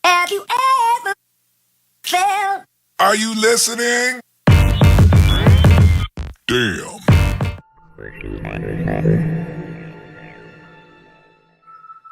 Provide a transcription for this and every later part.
Have you ever felt? Are you listening? Damn.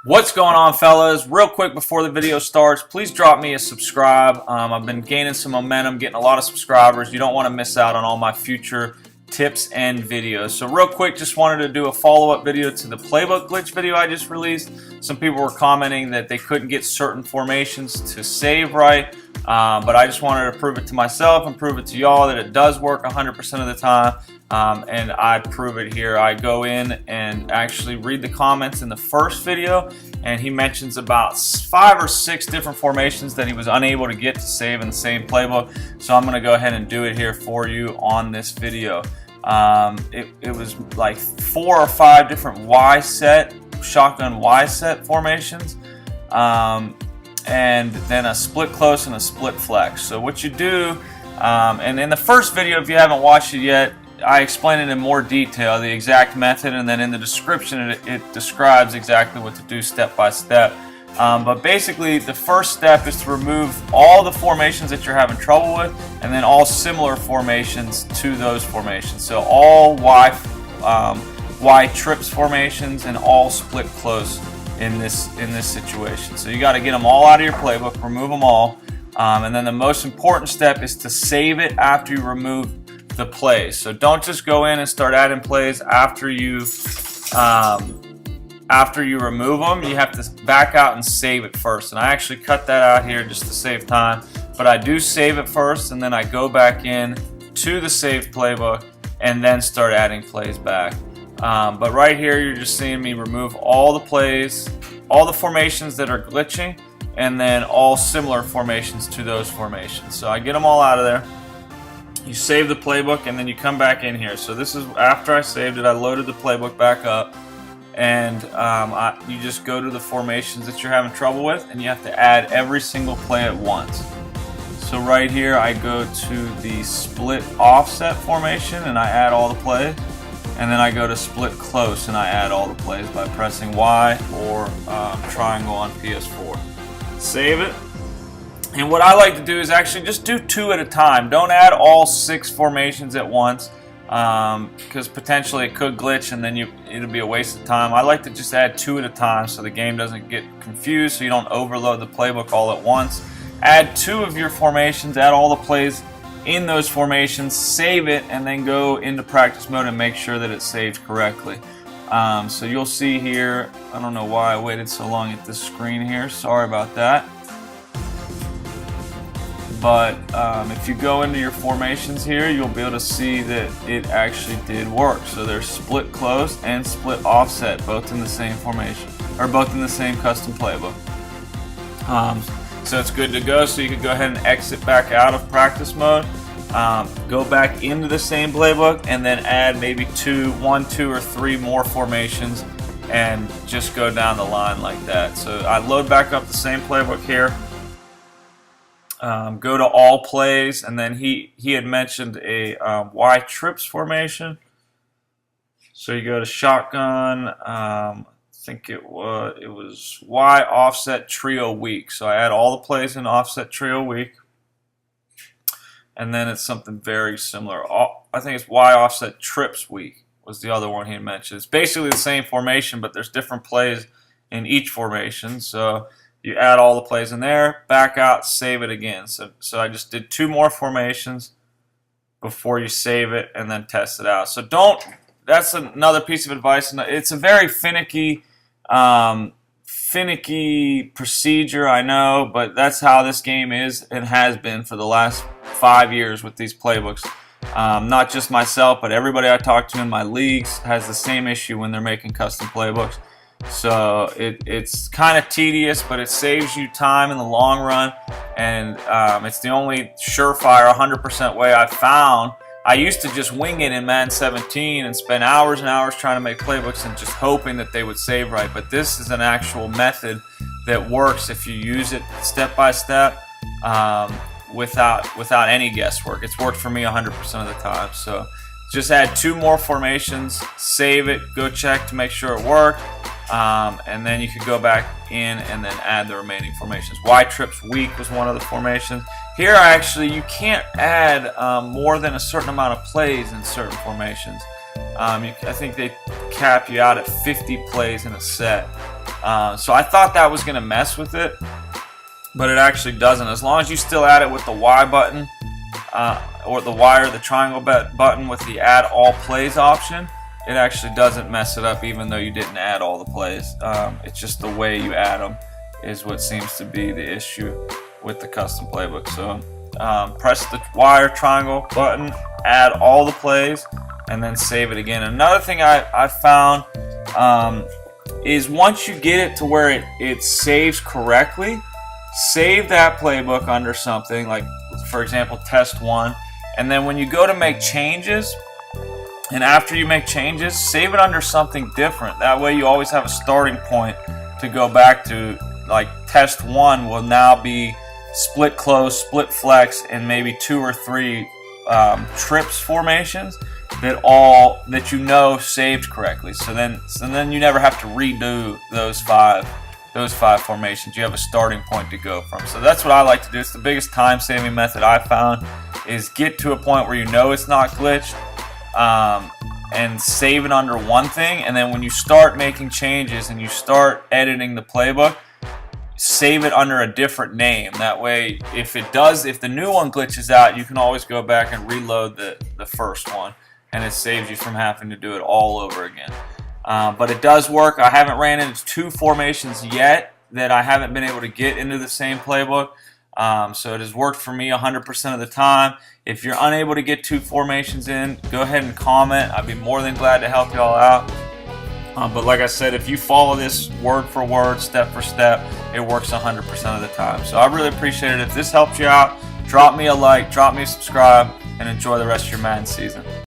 What's going on, fellas? Real quick before the video starts, please drop me a subscribe. I've been gaining some momentum, getting a lot of subscribers. You don't want to miss out on all my future tips and videos. So real quick, just wanted to do a follow-up video to the playbook glitch video I just released. Some people were commenting that they couldn't get certain formations to save right, but I just wanted to prove it to myself and prove it to y'all that it does work 100% of the time. And I prove it here. I go in and actually read the comments in the first video, and he mentions about 5 or 6 different formations that he was unable to get to save in the same playbook. So I'm going to go ahead and do it here for you on this video. It was like 4 or 5 different Y set, shotgun Y set formations, and then a split close and a split flex. So what you do, and in the first video, if you haven't watched it yet, I explain it in more detail, the exact method, and then in the description it describes exactly what to do step by step. But basically the first step is to remove all the formations that you're having trouble with, and then all similar formations to those formations. So all Y trips formations and all split close in this situation. So you got to get them all out of your playbook, remove them all, and then the most important step is to save it after you remove the plays. So don't just go in and start adding plays after you remove them. You have to back out and save it first. And I actually cut that out here just to save time. But I do save it first, and then I go back in to the saved playbook and then start adding plays back. But right here, you're just seeing me remove all the plays, all the formations that are glitching, and then all similar formations to those formations. So I get them all out of there. You save the playbook, and then you come back in here. So this is after I saved it. I loaded the playbook back up, and you just go to the formations that you're having trouble with, and you have to add every single play at once. So right here, I go to the split offset formation, and I add all the plays, and then I go to split close, and I add all the plays by pressing Y or triangle on PS4. Save it. And what I like to do is actually just do 2 at a time. Don't add all 6 formations at once, because potentially it could glitch and then it'll be a waste of time. I like to just add 2 at a time so the game doesn't get confused, so you don't overload the playbook all at once. Add 2 of your formations, add all the plays in those formations, save it, and then go into practice mode and make sure that it's saved correctly. So you'll see here, I don't know why I waited so long at this screen here, sorry about that. But if you go into your formations here, you'll be able to see that it actually did work. So there's split close and split offset, both in the same formation, or both in the same custom playbook. So it's good to go. So you can go ahead and exit back out of practice mode, go back into the same playbook, and then add maybe 1, 2, or 3 more formations, and just go down the line like that. So I load back up the same playbook here. Go to all plays, and then he had mentioned a Y trips formation. So you go to shotgun. I think it was Y offset trio weak. So I add all the plays in offset trio weak, and then it's something very similar. I think it's Y offset trips weak was the other one he had mentioned. It's basically the same formation, but there's different plays in each formation. So you add all the plays in there, back out, save it again. So I just did 2 more formations before you save it and then test it out. So that's another piece of advice. It's a very finicky procedure, I know, but that's how this game is and has been for the last 5 years with these playbooks. Not just myself, but everybody I talk to in my leagues has the same issue when they're making custom playbooks. So it's kind of tedious, but it saves you time in the long run, and it's the only surefire 100% way I've found. I used to just wing it in Madden 17 and spend hours and hours trying to make playbooks and just hoping that they would save right, but this is an actual method that works if you use it step by step, without any guesswork. It's worked for me 100% of the time. So just add 2 more formations, save it, go check to make sure it worked. and then you could go back in and then add the remaining formations. Y trips weak was one of the formations. Here, actually, you can't add more than a certain amount of plays in certain formations. I think they cap you out at 50 plays in a set. So I thought that was going to mess with it, but it actually doesn't. As long as you still add it with the Y button, or the Y or the triangle button with the add all plays option, it actually doesn't mess it up even though you didn't add all the plays. It's just the way you add them is what seems to be the issue with the custom playbook. So press the Y or triangle button, add all the plays, and then save it again. Another thing I found is once you get it to where it saves correctly, save that playbook under something like, for example, test 1, and then when you go to make changes, and after you make changes, save it under something different. That way you always have a starting point to go back to. Like test 1 will now be split close, split flex, and maybe 2 or 3 trips formations that you know saved correctly. So then you never have to redo those five formations. You have a starting point to go from. So that's what I like to do. It's the biggest time-saving method I found, is get to a point where you know it's not glitched, and save it under one thing, and then when you start making changes and you start editing the playbook, save it under a different name. That way, if the new one glitches out, you can always go back and reload the first one, and it saves you from having to do it all over again. But it does work. I haven't ran into 2 formations yet that I haven't been able to get into the same playbook. So it has worked for me 100% of the time. If you're unable to get 2 formations in, go ahead and comment. I'd be more than glad to help you all out. But like I said, if you follow this word for word, step for step, it works 100% of the time. So I really appreciate it. If this helps you out, drop me a like, drop me a subscribe, and enjoy the rest of your Madden season.